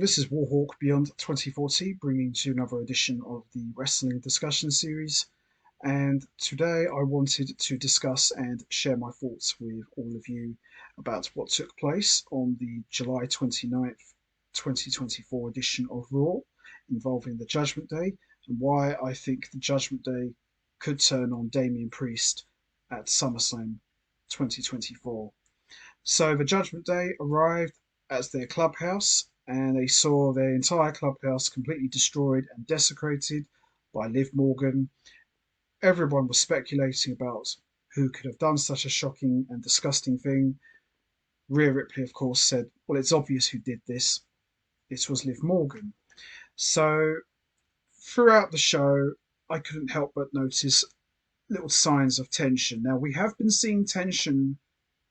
this is Warhawk Beyond 2040, bringing to another edition of the Wrestling Discussion Series. And today I wanted to discuss and share my thoughts with all of you about what took place on the July 29th, 2024 edition of Raw, involving the Judgment Day, and why I think the Judgment Day could turn on Damian Priest at SummerSlam 2024. So the Judgment Day arrived at their clubhouse and they saw their entire clubhouse completely destroyed and desecrated by Liv Morgan. Everyone was speculating about who could have done such a shocking and disgusting thing. Rhea Ripley, of course, said, well, it's obvious who did this. It was Liv Morgan. So throughout the show, I couldn't help but notice little signs of tension. Now, we have been seeing tension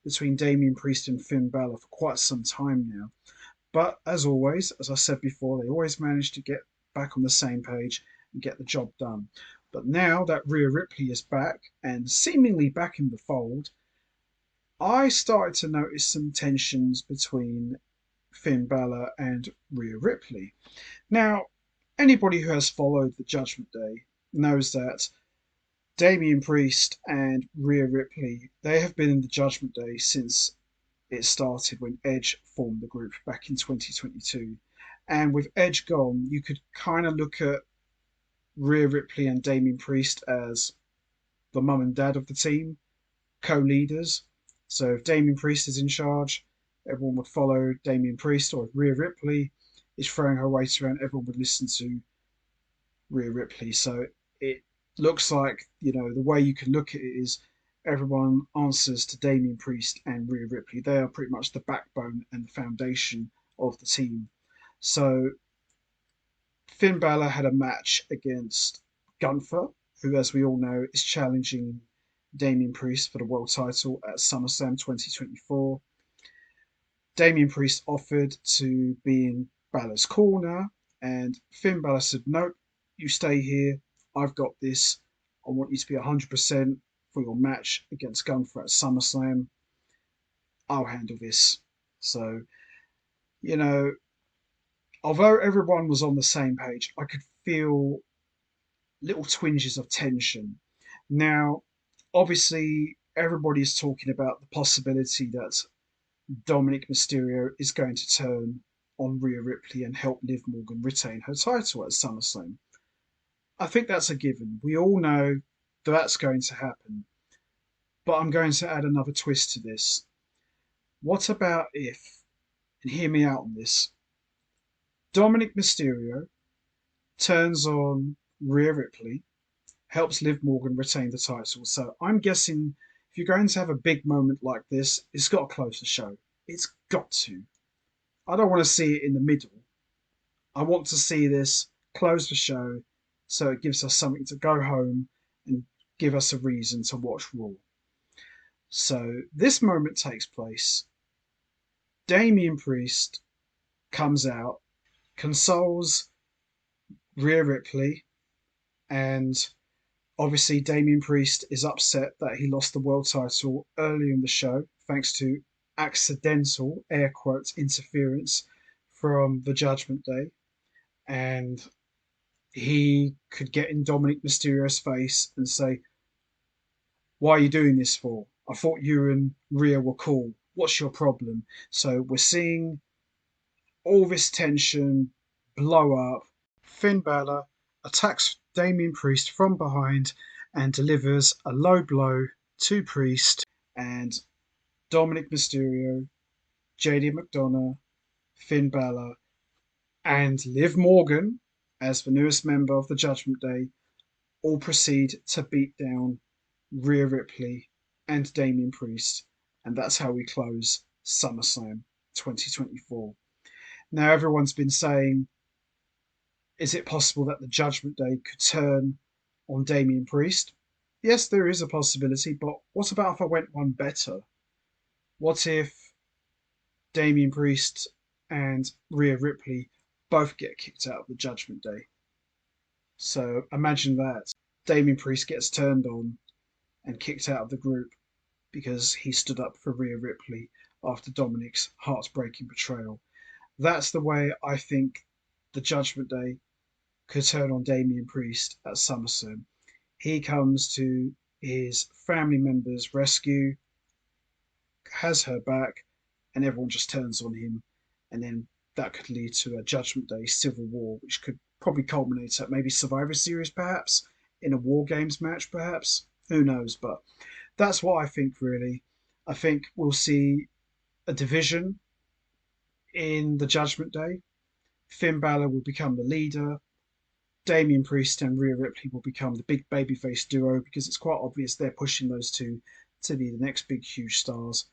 between Damian Priest and Finn Balor for quite some time now. But as always, as I said before, they always manage to get back on the same page and get the job done. But now that Rhea Ripley is back and seemingly back in the fold, I started to notice some tensions between Finn Balor and Rhea Ripley. Now, anybody who has followed the Judgment Day knows that Damian Priest and Rhea Ripley, they have been in the Judgment Day since it started when Edge formed the group back in 2022. And with Edge gone, you could kind of look at Rhea Ripley and Damian Priest as the mum and dad of the team, co-leaders. So if Damian Priest is in charge, everyone would follow Damian Priest, or if Rhea Ripley is throwing her weight around, everyone would listen to Rhea Ripley. So it looks like, the way you can look at it is everyone answers to Damian Priest and Rhea Ripley. They are pretty much the backbone and the foundation of the team. So Finn Balor had a match against Gunther, who, as we all know, is challenging Damian Priest for the world title at SummerSlam 2024. Damian Priest offered to be in Balor's corner, and Finn Balor said, nope, you stay here. I've got this. I want you to be 100% for your match against Gunther at SummerSlam. I'll handle this. So, although everyone was on the same page, I could feel little twinges of tension. Now, obviously, everybody is talking about the possibility that Dominic Mysterio is going to turn on Rhea Ripley and help Liv Morgan retain her title at SummerSlam. I think that's a given. We all know that's going to happen. But I'm going to add another twist to this. What about if, and hear me out on this, Dominic Mysterio turns on Rhea Ripley, helps Liv Morgan retain the title. So I'm guessing if you're going to have a big moment like this, it's got to close the show. It's got to. I don't want to see it in the middle. I want to see this close the show so it gives us something to go home and give us a reason to watch Raw. So this moment takes place. Damian Priest comes out, consoles Rhea Ripley, and obviously Damian Priest is upset that he lost the world title earlier in the show thanks to accidental, air quotes, interference from the Judgment Day. And he could get in Dominic Mysterio's face and say, why are you doing this for? I thought you and Rhea were cool. What's your problem? So we're seeing all this tension blow up. Finn Balor attacks Damian Priest from behind and delivers a low blow to Priest, and Dominic Mysterio, JD McDonough, Finn Balor, and Liv Morgan, as the newest member of the Judgment Day, all proceed to beat down Rhea Ripley and Damian Priest, and that's how we close SummerSlam 2024. Now, everyone's been saying, is it possible that the Judgment Day could turn on Damian Priest? Yes, there is a possibility, but what about if I went one better? What if Damian Priest and Rhea Ripley both get kicked out of the Judgment Day? So imagine that. Damian Priest gets turned on and kicked out of the group because he stood up for Rhea Ripley after Dominic's heartbreaking betrayal. That's the way I think the Judgment Day could turn on Damian Priest at SummerSlam. He comes to his family member's rescue, has her back, and everyone just turns on him. And then that could lead to a Judgment Day civil war, which could probably culminate at maybe Survivor Series, perhaps, in a War Games match, perhaps. Who knows? But that's what I think, really. I think we'll see a division in the Judgment Day. Finn Balor will become the leader. Damian Priest and Rhea Ripley will become the big babyface duo because it's quite obvious they're pushing those two to be the next big, huge stars.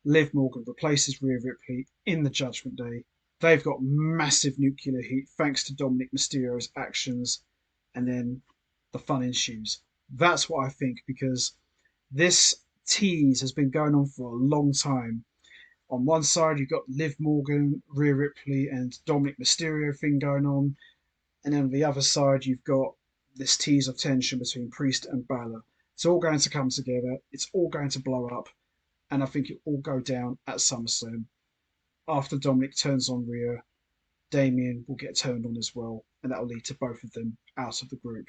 Liv Morgan replaces Rhea Ripley in the Judgment Day. They've got massive nuclear heat thanks to Dominic Mysterio's actions, and then the fun ensues. That's what I think because this tease has been going on for a long time. On one side, you've got Liv Morgan, Rhea Ripley, and Dominic Mysterio thing going on. And then on the other side, you've got this tease of tension between Priest and Balor. It's all going to come together. It's all going to blow up. And I think it will go down at SummerSlam. After Dominic turns on Rhea, Damian will get turned on as well. And that will lead to both of them out of the group.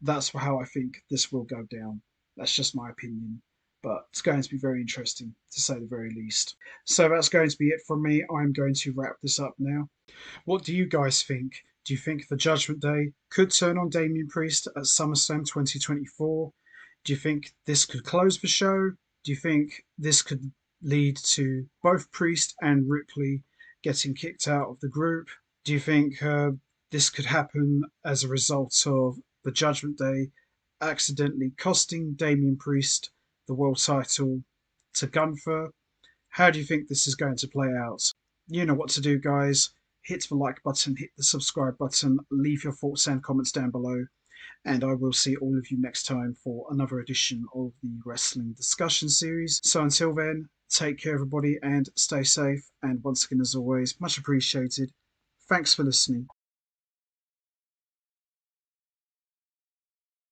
That's how I think this will go down. That's just my opinion. But it's going to be very interesting, to say the very least. So that's going to be it from me. I'm going to wrap this up now. What do you guys think? Do you think the Judgment Day could turn on Damian Priest at SummerSlam 2024? Do you think this could close the show? Do you think this could lead to both Priest and Ripley getting kicked out of the group? Do you think this could happen as a result of the Judgment Day accidentally costing Damian Priest the world title to Gunther? How do you think this is going to play out? You know what to do, guys. Hit the like button, hit the subscribe button, leave your thoughts and comments down below, and I will see all of you next time for another edition of the Wrestling Discussion Series. So until then, take care, everybody, and stay safe. And once again, as always, much appreciated. Thanks for listening.